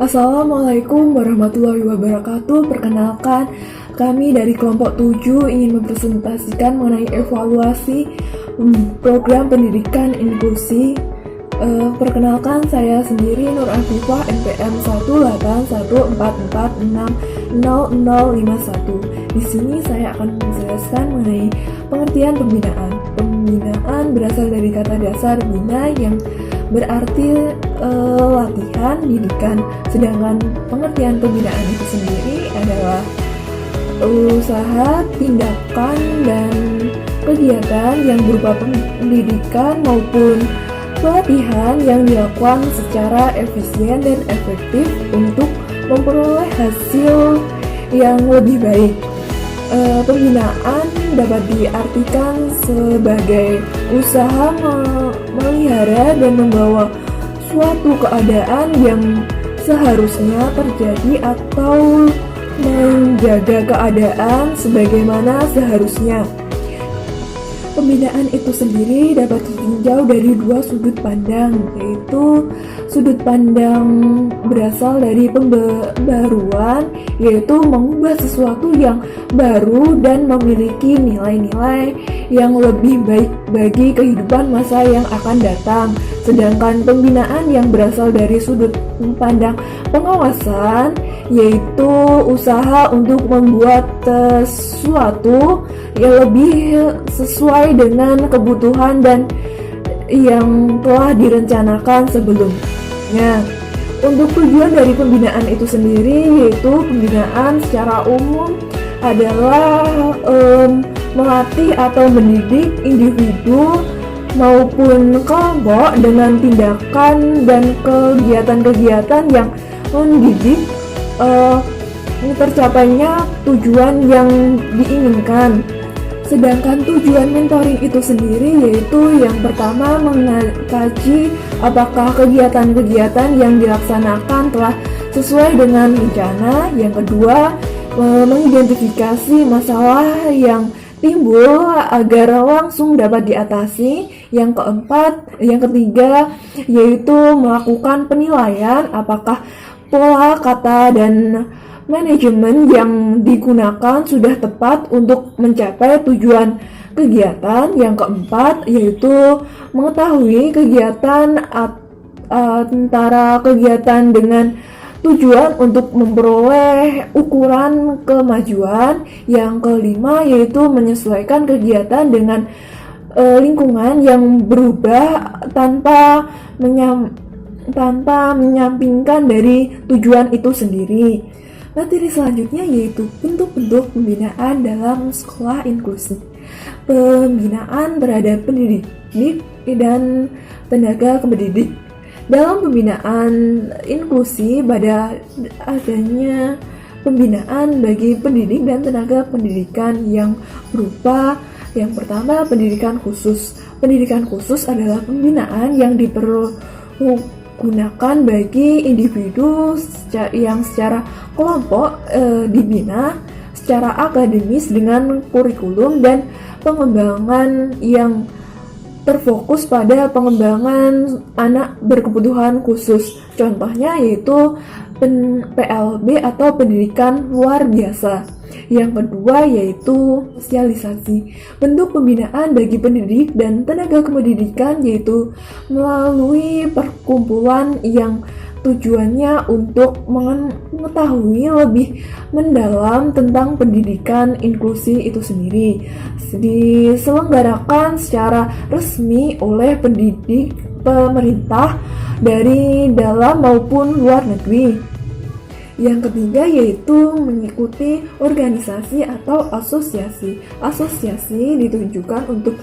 Assalamualaikum warahmatullahi wabarakatuh. Perkenalkan, kami dari kelompok 7 ingin mempresentasikan mengenai evaluasi program pendidikan inklusi. Perkenalkan, saya sendiri Nur Afifah, NPM 18144460051. Di sini saya akan menjelaskan mengenai pengertian pembinaan. Pembinaan berasal dari kata dasar bina yang berarti latihan, didikan. Sedangkan pengertian pembinaan itu sendiri adalah usaha, tindakan, dan kegiatan yang berupa pendidikan maupun pelatihan yang dilakukan secara efisien dan efektif untuk memperoleh hasil yang lebih baik. Pembinaan dapat diartikan sebagai usaha memelihara dan membawa suatu keadaan yang seharusnya terjadi atau menjaga keadaan sebagaimana seharusnya. Pembinaan itu sendiri dapat ditinjau dari dua sudut pandang, yaitu sudut pandang berasal dari pembaruan, yaitu mengubah sesuatu yang baru dan memiliki nilai-nilai yang lebih baik bagi kehidupan masa yang akan datang. Sedangkan pembinaan yang berasal dari sudut pandang pengawasan, yaitu usaha untuk membuat sesuatu yang lebih sesuai dengan kebutuhan dan yang telah direncanakan sebelumnya. Untuk tujuan dari pembinaan itu sendiri, yaitu pembinaan secara umum adalah melatih atau mendidik individu maupun kelompok dengan tindakan dan kegiatan-kegiatan yang mendidik tercapainya tujuan yang diinginkan. Sedangkan tujuan mentoring itu sendiri yaitu yang pertama mengkaji apakah kegiatan-kegiatan yang dilaksanakan telah sesuai dengan rencana. Yang kedua, mengidentifikasi masalah yang timbul agar langsung dapat diatasi. Yang ketiga yaitu melakukan penilaian apakah pola kata dan manajemen yang digunakan sudah tepat untuk mencapai tujuan kegiatan. Yang keempat yaitu mengetahui kegiatan antara kegiatan dengan tujuan untuk memperoleh ukuran kemajuan. Yang kelima yaitu menyesuaikan kegiatan dengan lingkungan yang berubah tanpa menyampingkan dari tujuan itu sendiri. Materi selanjutnya yaitu bentuk-bentuk pembinaan dalam sekolah inklusi. Pembinaan terhadap pendidik dan tenaga pendidik. Dalam pembinaan inklusi pada adanya pembinaan bagi pendidik dan tenaga pendidikan yang berupa yang pertama pendidikan khusus. Pendidikan khusus adalah pembinaan yang dipergunakan bagi individu yang secara kelompok dibina secara akademis dengan kurikulum dan pengembangan yang terfokus pada pengembangan anak berkebutuhan khusus. Contohnya yaitu PLB atau pendidikan luar biasa. Yang kedua yaitu sosialisasi. Bentuk pembinaan bagi pendidik dan tenaga kependidikan yaitu melalui perkumpulan yang tujuannya untuk mengetahui lebih mendalam tentang pendidikan inklusi itu sendiri. Diselenggarakan secara resmi oleh pendidik pemerintah dari dalam maupun luar negeri. Yang ketiga yaitu mengikuti organisasi atau asosiasi. Asosiasi ditujukan untuk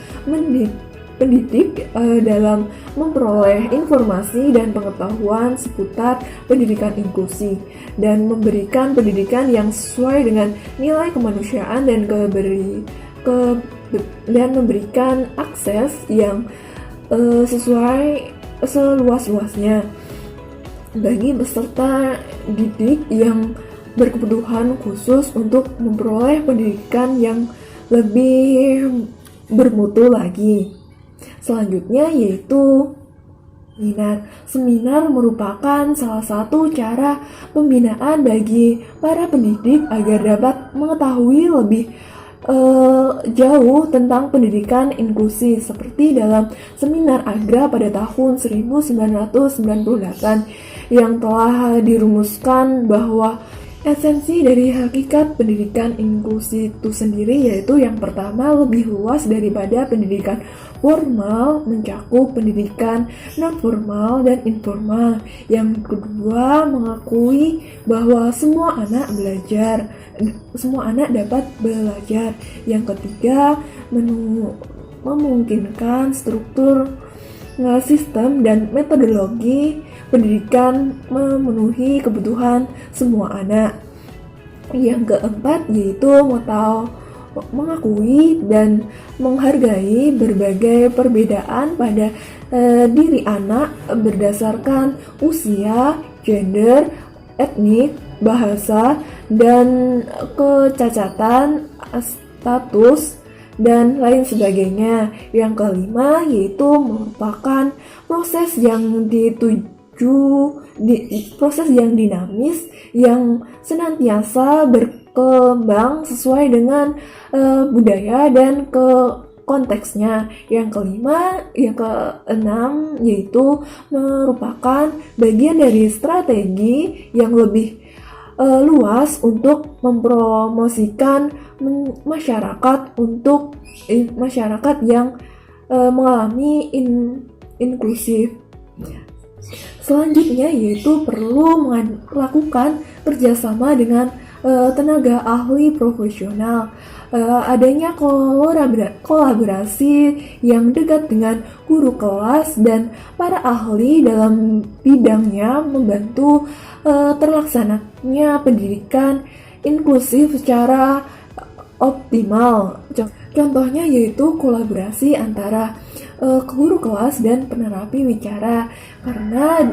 pendidik dalam memperoleh informasi dan pengetahuan seputar pendidikan inklusi dan memberikan pendidikan yang sesuai dengan nilai kemanusiaan dan dan memberikan akses yang sesuai seluas-luasnya bagi peserta didik yang berkebutuhan khusus untuk memperoleh pendidikan yang lebih bermutu lagi. Selanjutnya yaitu Seminar merupakan salah satu cara pembinaan bagi para pendidik agar dapat mengetahui lebih jauh tentang pendidikan inklusi, seperti dalam seminar AGRA pada tahun 1998 yang telah dirumuskan bahwa esensi dari hakikat pendidikan inklusi itu sendiri yaitu yang pertama lebih luas daripada pendidikan formal, mencakup pendidikan non-formal dan informal. Yang kedua, mengakui bahwa semua anak dapat belajar. Yang ketiga, memungkinkan struktur sistem dan metodologi pendidikan memenuhi kebutuhan semua anak. Yang keempat yaitu mengakui dan menghargai berbagai perbedaan pada diri anak berdasarkan usia, gender, etnik, bahasa, dan kecacatan, status, dan lain sebagainya. Yang kelima yaitu merupakan proses yang dinamis yang senantiasa berkembang sesuai dengan budaya dan konteksnya. Yang keenam yaitu merupakan bagian dari strategi yang lebih luas untuk mempromosikan masyarakat yang mengalami inklusif. Selanjutnya yaitu perlu melakukan kerjasama dengan tenaga ahli profesional. Adanya kolaborasi yang dekat dengan guru kelas dan para ahli dalam bidangnya membantu terlaksananya pendidikan inklusif secara optimal. Contohnya yaitu kolaborasi antara guru kelas dan penerapi wicara, karena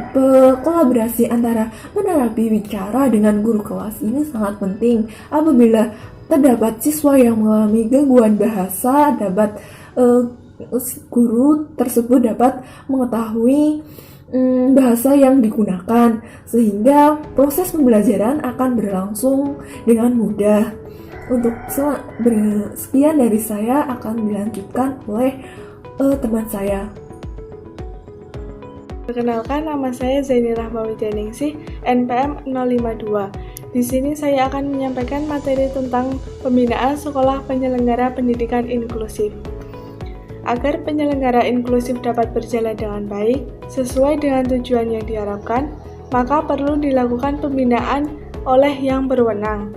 kolaborasi antara penerapi wicara dengan guru kelas ini sangat penting. Apabila terdapat siswa yang mengalami gangguan bahasa, guru tersebut dapat mengetahui bahasa yang digunakan, sehingga proses pembelajaran akan berlangsung dengan mudah. Untuk sekian dari saya akan dilanjutkan oleh teman saya. Perkenalkan, nama saya Zaini Rahmawidianingsih, NPM 052. Di sini saya akan menyampaikan materi tentang pembinaan sekolah penyelenggara pendidikan inklusif. Agar penyelenggara inklusif dapat berjalan dengan baik, sesuai dengan tujuan yang diharapkan, maka perlu dilakukan pembinaan oleh yang berwenang.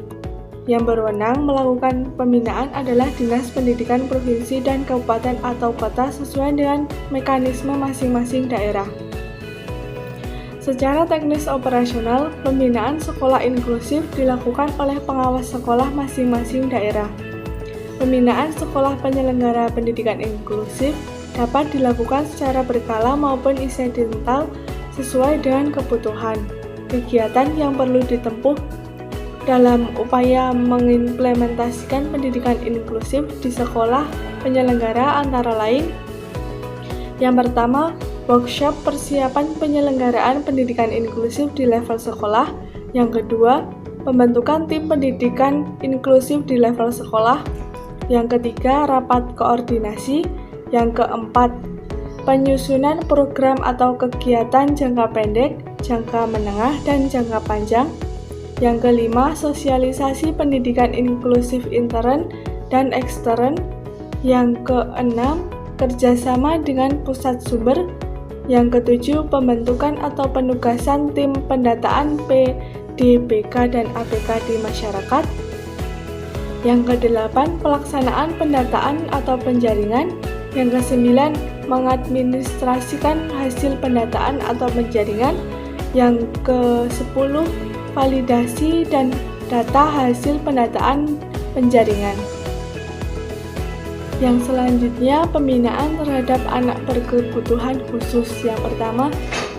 Yang berwenang melakukan pembinaan adalah Dinas Pendidikan Provinsi dan Kabupaten atau Kota sesuai dengan mekanisme masing-masing daerah. Secara teknis operasional, pembinaan sekolah inklusif dilakukan oleh pengawas sekolah masing-masing daerah. Pembinaan sekolah penyelenggara pendidikan inklusif dapat dilakukan secara berkala maupun insidental sesuai dengan kebutuhan. Kegiatan yang perlu ditempuh dalam upaya mengimplementasikan pendidikan inklusif di sekolah penyelenggara antara lain: yang pertama, workshop persiapan penyelenggaraan pendidikan inklusif di level sekolah. Yang kedua, pembentukan tim pendidikan inklusif di level sekolah. Yang ketiga, rapat koordinasi. Yang keempat, penyusunan program atau kegiatan jangka pendek, jangka menengah, dan jangka panjang. Yang kelima, sosialisasi pendidikan inklusif intern dan ekstern. Yang keenam, kerjasama dengan pusat sumber. Yang ketujuh, pembentukan atau penugasan tim pendataan PDBK dan ABK di masyarakat. Yang kedelapan, pelaksanaan pendataan atau penjaringan. Yang kesembilan, mengadministrasikan hasil pendataan atau penjaringan. Yang ke-10, validasi dan data hasil pendataan penjaringan. Yang selanjutnya, pembinaan terhadap anak berkebutuhan khusus. Yang pertama,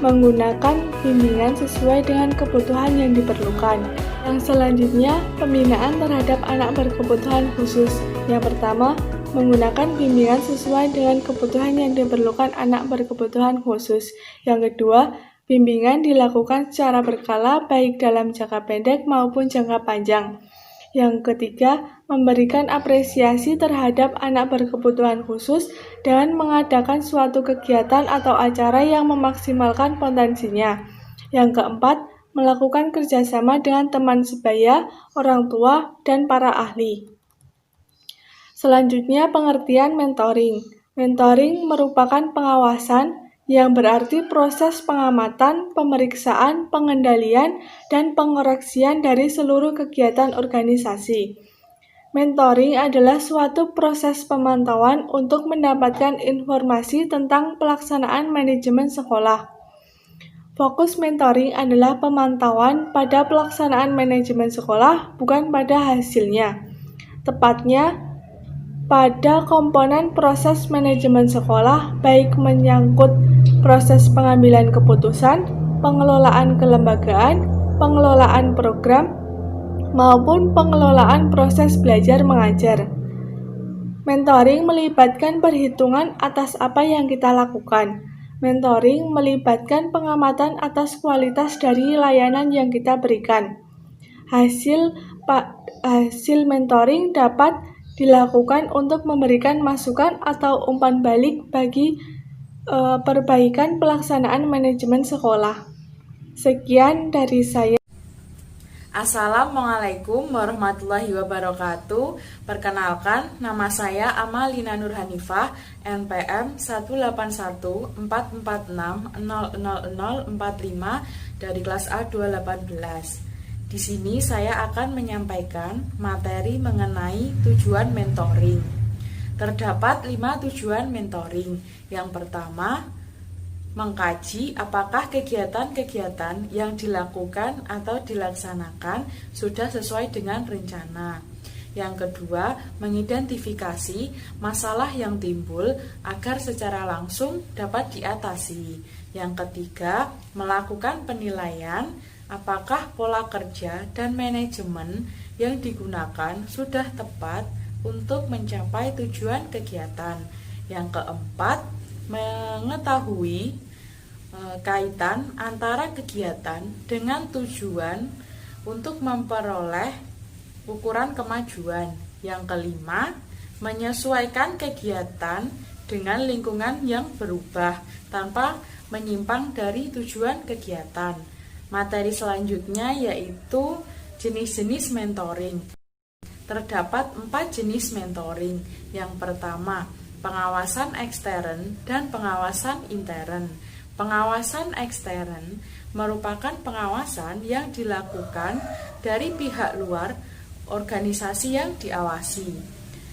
menggunakan bimbingan sesuai dengan kebutuhan yang diperlukan. Yang selanjutnya, pembinaan terhadap anak berkebutuhan khusus. Yang pertama, menggunakan bimbingan sesuai dengan kebutuhan yang diperlukan anak berkebutuhan khusus. Yang kedua, bimbingan dilakukan secara berkala baik dalam jangka pendek maupun jangka panjang. Yang ketiga, memberikan apresiasi terhadap anak berkebutuhan khusus dengan mengadakan suatu kegiatan atau acara yang memaksimalkan potensinya. Yang keempat, melakukan kerjasama dengan teman sebaya, orang tua, dan para ahli. Selanjutnya, pengertian mentoring. Mentoring merupakan pengawasan yang berarti proses pengamatan, pemeriksaan, pengendalian, dan pengoreksian dari seluruh kegiatan organisasi. Mentoring adalah suatu proses pemantauan untuk mendapatkan informasi tentang pelaksanaan manajemen sekolah. Fokus mentoring adalah pemantauan pada pelaksanaan manajemen sekolah, bukan pada hasilnya. Tepatnya, pada komponen proses manajemen sekolah, baik menyangkut proses pengambilan keputusan, pengelolaan kelembagaan, pengelolaan program, maupun pengelolaan proses belajar mengajar. Mentoring melibatkan perhitungan atas apa yang kita lakukan. Mentoring melibatkan pengamatan atas kualitas dari layanan yang kita berikan. Hasil mentoring dapat dilakukan untuk memberikan masukan atau umpan balik bagi perbaikan pelaksanaan manajemen sekolah. Sekian dari saya. Assalamualaikum warahmatullahi wabarakatuh. Perkenalkan, nama saya Amalina Nurhanifah, NPM 18144600045 dari kelas A 218. Di sini saya akan menyampaikan materi mengenai tujuan mentoring. Terdapat 5 tujuan mentoring. Yang pertama, mengkaji apakah kegiatan-kegiatan yang dilakukan atau dilaksanakan sudah sesuai dengan rencana. Yang kedua, mengidentifikasi masalah yang timbul agar secara langsung dapat diatasi. Yang ketiga, melakukan penilaian apakah pola kerja dan manajemen yang digunakan sudah tepat untuk mencapai tujuan kegiatan. Yang keempat, mengetahui kaitan antara kegiatan dengan tujuan untuk memperoleh ukuran kemajuan. Yang kelima, menyesuaikan kegiatan dengan lingkungan yang berubah tanpa menyimpang dari tujuan kegiatan. Materi selanjutnya yaitu jenis-jenis mentoring. Terdapat 4 jenis mentoring. Yang pertama, pengawasan ekstern dan pengawasan intern. Pengawasan ekstern merupakan pengawasan yang dilakukan dari pihak luar organisasi yang diawasi.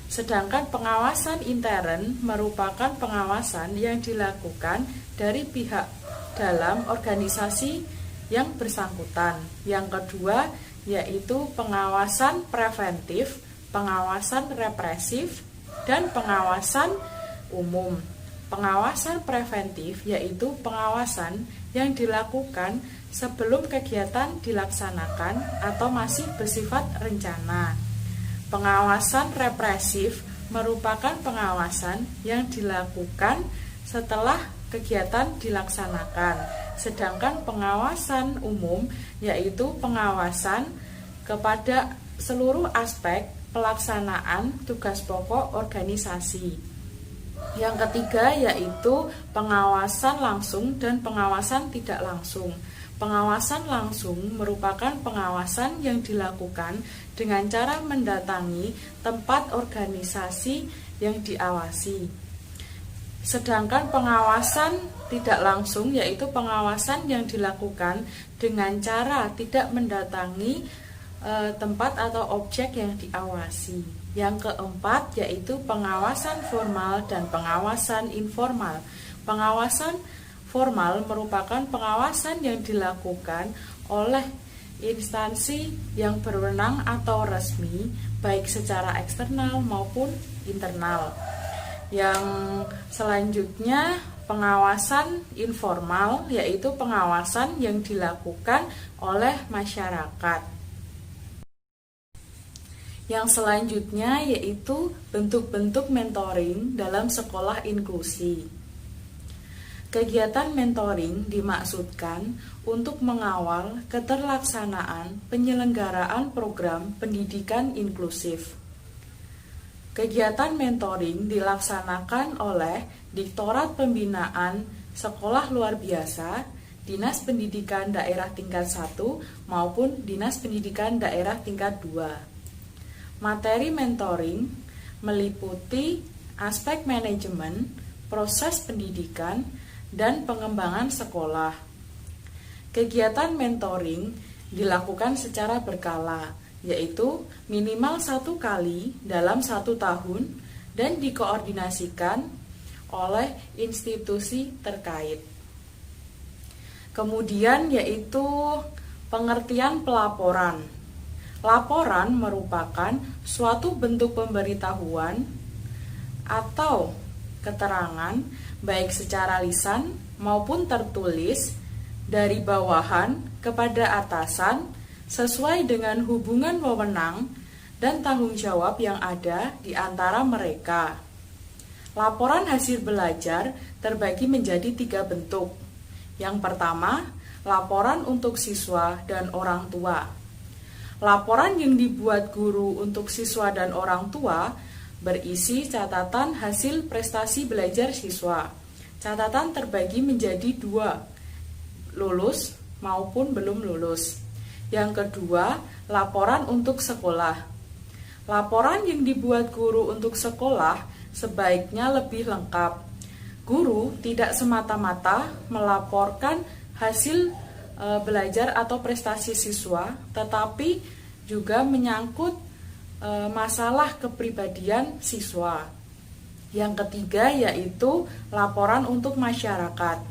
Sedangkan pengawasan intern merupakan pengawasan yang dilakukan dari pihak dalam organisasi yang bersangkutan. Yang kedua yaitu pengawasan preventif, pengawasan represif, dan pengawasan umum. Pengawasan preventif yaitu pengawasan yang dilakukan sebelum kegiatan dilaksanakan atau masih bersifat rencana. Pengawasan represif merupakan pengawasan yang dilakukan setelah kegiatan dilaksanakan. Sedangkan pengawasan umum yaitu pengawasan kepada seluruh aspek pelaksanaan tugas pokok organisasi. Yang ketiga yaitu pengawasan langsung dan pengawasan tidak langsung. Pengawasan langsung merupakan pengawasan yang dilakukan dengan cara mendatangi tempat organisasi yang diawasi. Sedangkan pengawasan tidak langsung yaitu pengawasan yang dilakukan dengan cara tidak mendatangi tempat atau objek yang diawasi. Yang keempat yaitu pengawasan formal dan pengawasan informal. Pengawasan formal merupakan pengawasan yang dilakukan oleh instansi yang berwenang atau resmi, baik secara eksternal maupun internal. Yang selanjutnya pengawasan informal yaitu pengawasan yang dilakukan oleh masyarakat. Yang selanjutnya yaitu bentuk-bentuk mentoring dalam sekolah inklusi. Kegiatan mentoring dimaksudkan untuk mengawal keterlaksanaan penyelenggaraan program pendidikan inklusif. Kegiatan mentoring dilaksanakan oleh Direktorat Pembinaan Sekolah Luar Biasa, Dinas Pendidikan Daerah Tingkat 1 maupun Dinas Pendidikan Daerah Tingkat 2. Materi mentoring meliputi aspek manajemen, proses pendidikan, dan pengembangan sekolah. Kegiatan mentoring dilakukan secara berkala, yaitu minimal 1 kali dalam 1 tahun dan dikoordinasikan oleh institusi terkait. Kemudian yaitu pengertian pelaporan. Laporan merupakan suatu bentuk pemberitahuan atau keterangan baik secara lisan maupun tertulis dari bawahan kepada atasan sesuai dengan hubungan wewenang dan tanggung jawab yang ada di antara mereka. Laporan hasil belajar terbagi menjadi 3 bentuk. Yang pertama, laporan untuk siswa dan orang tua. Laporan yang dibuat guru untuk siswa dan orang tua berisi catatan hasil prestasi belajar siswa. Catatan terbagi menjadi 2, lulus maupun belum lulus. Yang kedua, laporan untuk sekolah. Laporan yang dibuat guru untuk sekolah sebaiknya lebih lengkap. Guru tidak semata-mata melaporkan hasil belajar atau prestasi siswa, tetapi juga menyangkut masalah kepribadian siswa. Yang ketiga yaitu laporan untuk masyarakat.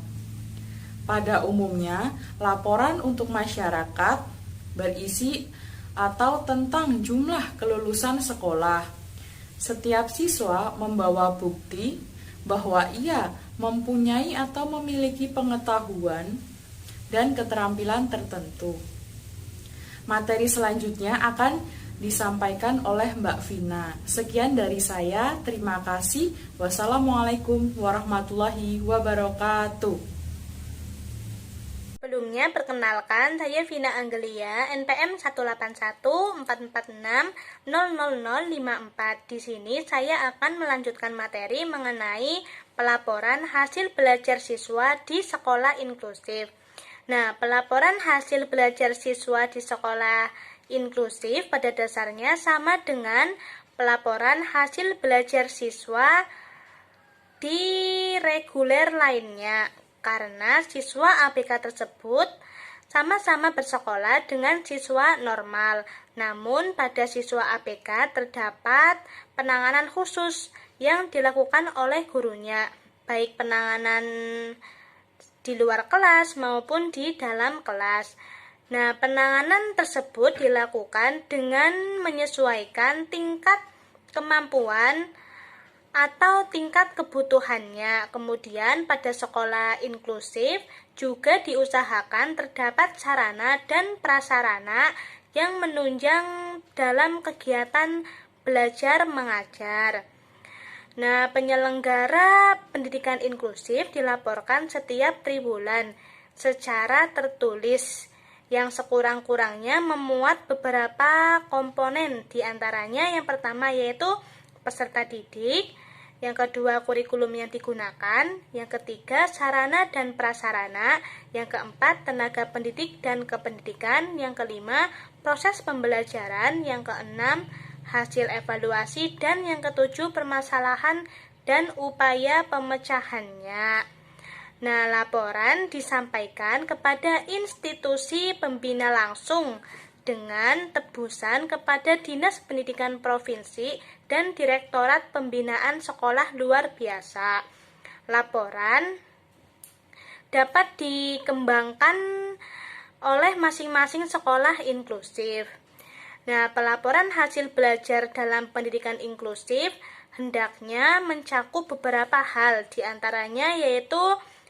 Pada umumnya, laporan untuk masyarakat berisi atau tentang jumlah kelulusan sekolah. Setiap siswa membawa bukti bahwa ia mempunyai atau memiliki pengetahuan dan keterampilan tertentu. Materi selanjutnya akan disampaikan oleh Mbak Vina. Sekian dari saya, terima kasih. Wassalamualaikum warahmatullahi wabarakatuh. Sebelumnya, perkenalkan, saya Vina Anggelia, NPM 18144600054. Di sini saya akan melanjutkan materi mengenai pelaporan hasil belajar siswa di sekolah inklusif. Nah, pelaporan hasil belajar siswa di sekolah inklusif pada dasarnya sama dengan pelaporan hasil belajar siswa di reguler lainnya, karena siswa ABK tersebut sama-sama bersekolah dengan siswa normal. Namun pada siswa ABK terdapat penanganan khusus yang dilakukan oleh gurunya, baik penanganan di luar kelas maupun di dalam kelas. Nah, penanganan tersebut dilakukan dengan menyesuaikan tingkat kemampuan atau tingkat kebutuhannya. Kemudian pada sekolah inklusif juga diusahakan terdapat sarana dan prasarana yang menunjang dalam kegiatan belajar mengajar. Nah, penyelenggara pendidikan inklusif dilaporkan setiap triwulan secara tertulis yang sekurang-kurangnya memuat beberapa komponen, diantaranya yang pertama yaitu peserta didik, yang kedua kurikulum yang digunakan, yang ketiga sarana dan prasarana, yang keempat tenaga pendidik dan kependidikan, yang kelima proses pembelajaran, yang keenam hasil evaluasi, dan yang ketujuh permasalahan dan upaya pemecahannya. Nah, laporan disampaikan kepada institusi pembina langsung dengan tebusan kepada Dinas Pendidikan Provinsi dan Direktorat Pembinaan Sekolah Luar Biasa. Laporan dapat dikembangkan oleh masing-masing sekolah inklusif. Nah, pelaporan hasil belajar dalam pendidikan inklusif hendaknya mencakup beberapa hal, diantaranya yaitu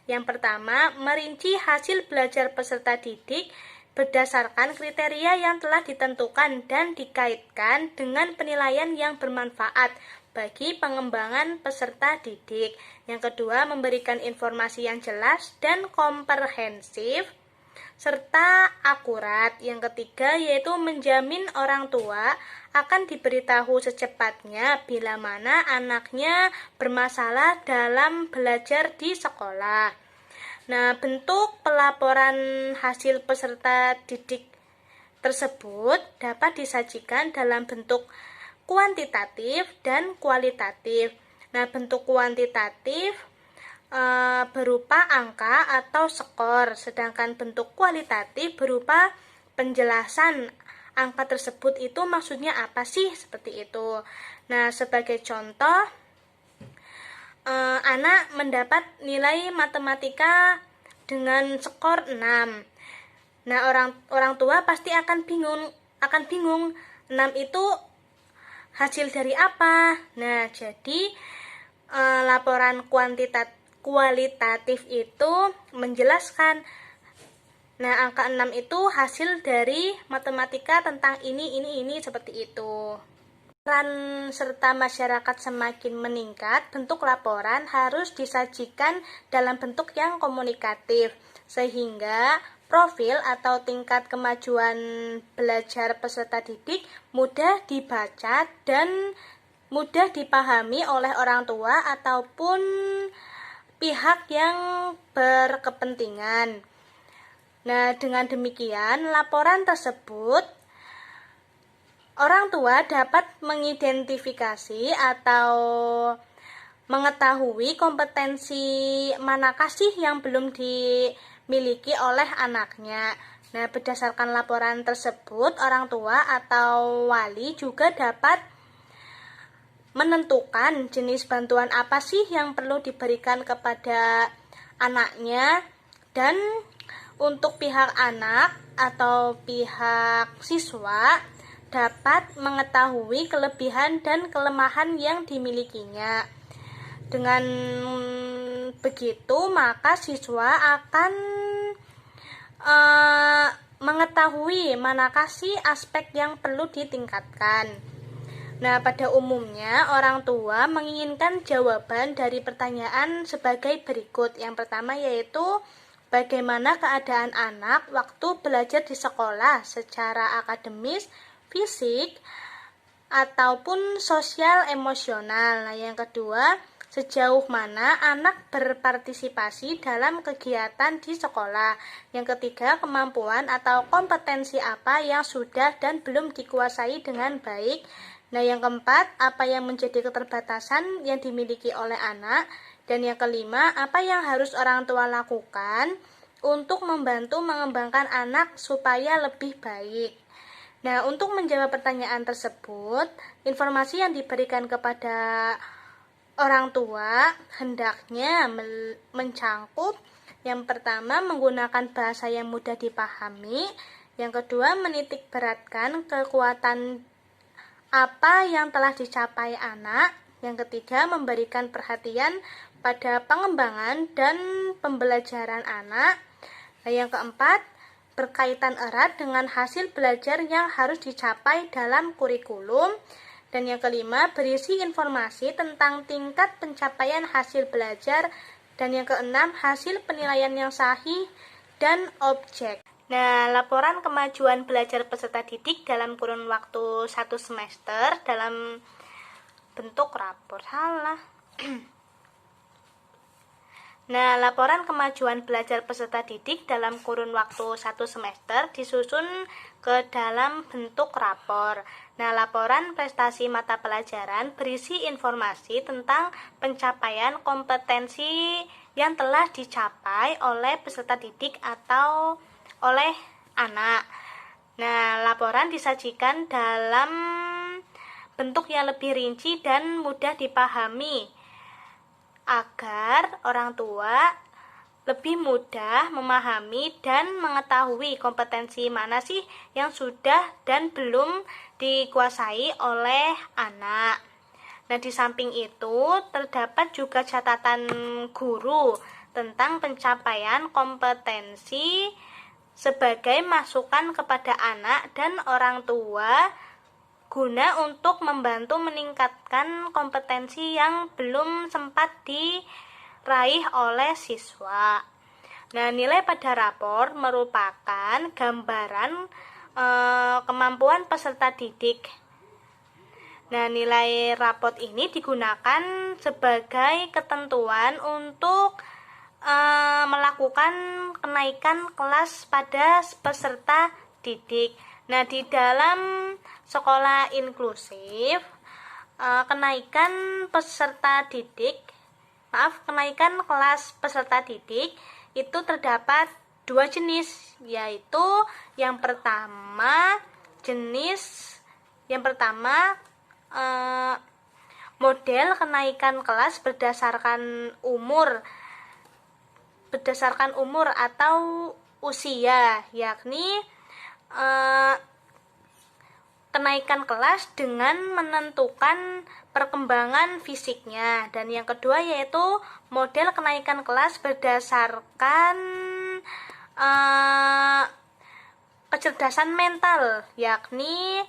yang pertama, merinci hasil belajar peserta didik berdasarkan kriteria yang telah ditentukan dan dikaitkan dengan penilaian yang bermanfaat bagi pengembangan peserta didik. Yang kedua, memberikan informasi yang jelas dan komprehensif serta akurat. Yang ketiga, yaitu menjamin orang tua akan diberitahu secepatnya bila mana anaknya bermasalah dalam belajar di sekolah. Nah, bentuk pelaporan hasil peserta didik tersebut dapat disajikan dalam bentuk kuantitatif dan kualitatif. Nah, bentuk kuantitatif berupa angka atau skor, sedangkan bentuk kualitatif berupa penjelasan angka tersebut itu maksudnya apa sih, seperti itu. Nah, sebagai contoh, anak mendapat nilai matematika dengan skor 6. Nah, orang tua pasti akan bingung 6 itu hasil dari apa. Nah, jadi laporan kualitatif itu menjelaskan, nah, angka 6 itu hasil dari matematika tentang ini seperti itu. Peran serta masyarakat semakin meningkat, bentuk laporan harus disajikan dalam bentuk yang komunikatif, sehingga profil atau tingkat kemajuan belajar peserta didik mudah dibaca dan mudah dipahami oleh orang tua ataupun pihak yang berkepentingan. Nah, dengan demikian, laporan tersebut orang tua dapat mengidentifikasi atau mengetahui kompetensi manakah sih yang belum dimiliki oleh anaknya. Nah, berdasarkan laporan tersebut, orang tua atau wali juga dapat menentukan jenis bantuan apa sih yang perlu diberikan kepada anaknya, dan untuk pihak anak atau pihak siswa dapat mengetahui kelebihan dan kelemahan yang dimilikinya. Dengan begitu, maka siswa akan mengetahui manakah sih aspek yang perlu ditingkatkan. Nah, pada umumnya orang tua menginginkan jawaban dari pertanyaan sebagai berikut. Yang pertama yaitu bagaimana keadaan anak waktu belajar di sekolah secara akademis, fisik, ataupun sosial emosional. Nah, yang kedua, sejauh mana anak berpartisipasi dalam kegiatan di sekolah. Yang ketiga, kemampuan atau kompetensi apa yang sudah dan belum dikuasai dengan baik. Nah, yang keempat, apa yang menjadi keterbatasan yang dimiliki oleh anak. Dan yang kelima, apa yang harus orang tua lakukan untuk membantu mengembangkan anak supaya lebih baik. Nah, untuk menjawab pertanyaan tersebut, informasi yang diberikan kepada orang tua hendaknya mencangkup yang pertama, menggunakan bahasa yang mudah dipahami. Yang kedua, menitik beratkan kekuatan apa yang telah dicapai anak. Yang ketiga, memberikan perhatian pada pengembangan dan pembelajaran anak. Nah, yang keempat, berkaitan erat dengan hasil belajar yang harus dicapai dalam kurikulum. Dan yang kelima, berisi informasi tentang tingkat pencapaian hasil belajar. Dan yang keenam, hasil penilaian yang sahih dan objek. Nah, laporan kemajuan belajar peserta didik dalam kurun waktu 1 semester dalam bentuk rapor. Nah, laporan kemajuan belajar peserta didik dalam kurun waktu 1 semester disusun ke dalam bentuk rapor. Nah, laporan prestasi mata pelajaran berisi informasi tentang pencapaian kompetensi yang telah dicapai oleh peserta didik atau oleh anak. Nah, laporan disajikan dalam bentuk yang lebih rinci dan mudah dipahami agar orang tua lebih mudah memahami dan mengetahui kompetensi mana sih yang sudah dan belum dikuasai oleh anak. Nah, di samping itu terdapat juga catatan guru tentang pencapaian kompetensi sebagai masukan kepada anak dan orang tua guna untuk membantu meningkatkan kompetensi yang belum sempat diraih oleh siswa. Nah, nilai pada rapor merupakan gambaran kemampuan peserta didik. Nah, nilai raport ini digunakan sebagai ketentuan untuk melakukan kenaikan kelas pada peserta didik. Nah, di dalam sekolah inklusif, kenaikan kelas peserta didik itu terdapat dua jenis, yaitu yang pertama model kenaikan kelas berdasarkan umur atau usia, yakni kenaikan kelas dengan menentukan perkembangan fisiknya. Dan yang kedua yaitu model kenaikan kelas berdasarkan kecerdasan mental, yakni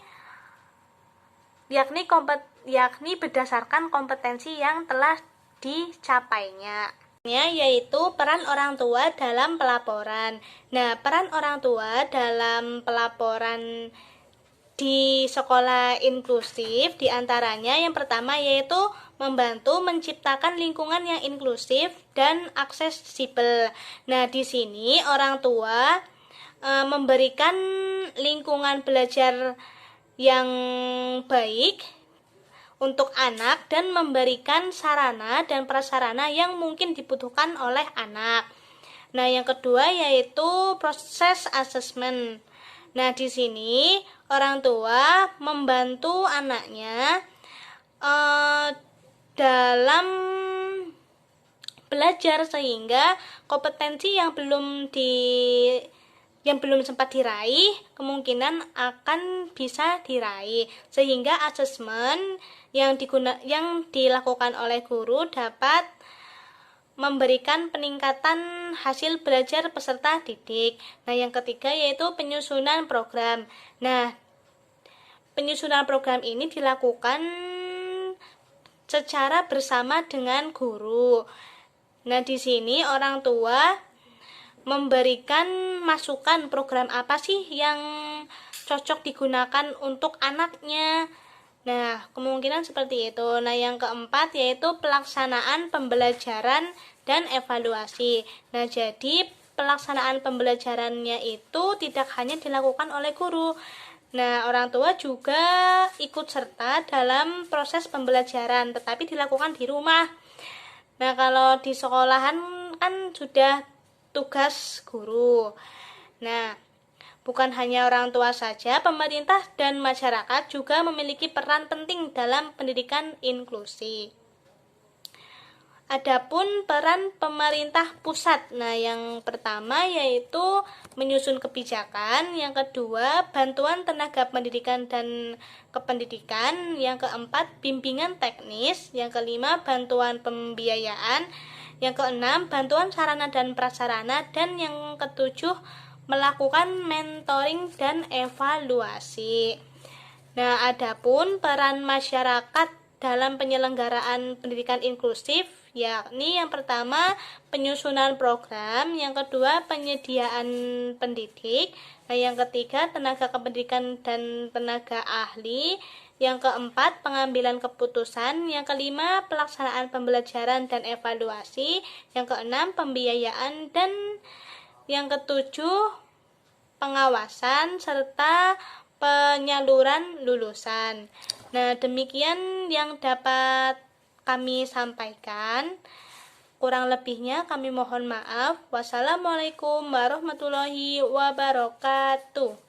berdasarkan kompetensi yang telah dicapainya, yaitu peran orang tua dalam pelaporan. Nah, peran orang tua dalam pelaporan di sekolah inklusif diantaranya yang pertama yaitu membantu menciptakan lingkungan yang inklusif dan aksesibel. Nah, di sini orang tua memberikan lingkungan belajar yang baik untuk anak dan memberikan sarana dan prasarana yang mungkin dibutuhkan oleh anak. Nah, yang kedua yaitu proses asesmen. Nah, di sini orang tua membantu anaknya dalam belajar sehingga kompetensi yang belum sempat diraih kemungkinan akan bisa diraih, sehingga asesmen yang dilakukan oleh guru dapat memberikan peningkatan hasil belajar peserta didik. Nah, yang ketiga yaitu penyusunan program. Nah, penyusunan program ini dilakukan secara bersama dengan guru. Nah, di sini orang tua memberikan masukan program apa sih yang cocok digunakan untuk anaknya. Nah, kemungkinan seperti itu. Nah, yang keempat yaitu pelaksanaan pembelajaran dan evaluasi. Nah, jadi pelaksanaan pembelajarannya itu tidak hanya dilakukan oleh guru. Nah, orang tua juga ikut serta dalam proses pembelajaran, tetapi dilakukan di rumah. Nah, kalau di sekolahan kan sudah tugas guru. Nah, bukan hanya orang tua saja, pemerintah dan masyarakat juga memiliki peran penting dalam pendidikan inklusi. Adapun peran pemerintah pusat. Nah, yang pertama yaitu menyusun kebijakan, yang kedua bantuan tenaga pendidikan dan kependidikan, yang keempat bimbingan teknis, yang kelima bantuan pembiayaan, yang keenam bantuan sarana dan prasarana, dan yang ketujuh melakukan mentoring dan evaluasi. Nah, adapun peran masyarakat dalam penyelenggaraan pendidikan inklusif, yakni yang pertama penyusunan program, yang kedua penyediaan pendidik, nah yang ketiga tenaga kependidikan dan tenaga ahli, yang keempat pengambilan keputusan, yang kelima pelaksanaan pembelajaran dan evaluasi, yang keenam pembiayaan, dan yang ketujuh pengawasan serta penyaluran lulusan. Nah, demikian yang dapat kami sampaikan. Kurang lebihnya kami mohon maaf. Wassalamualaikum warahmatullahi wabarakatuh.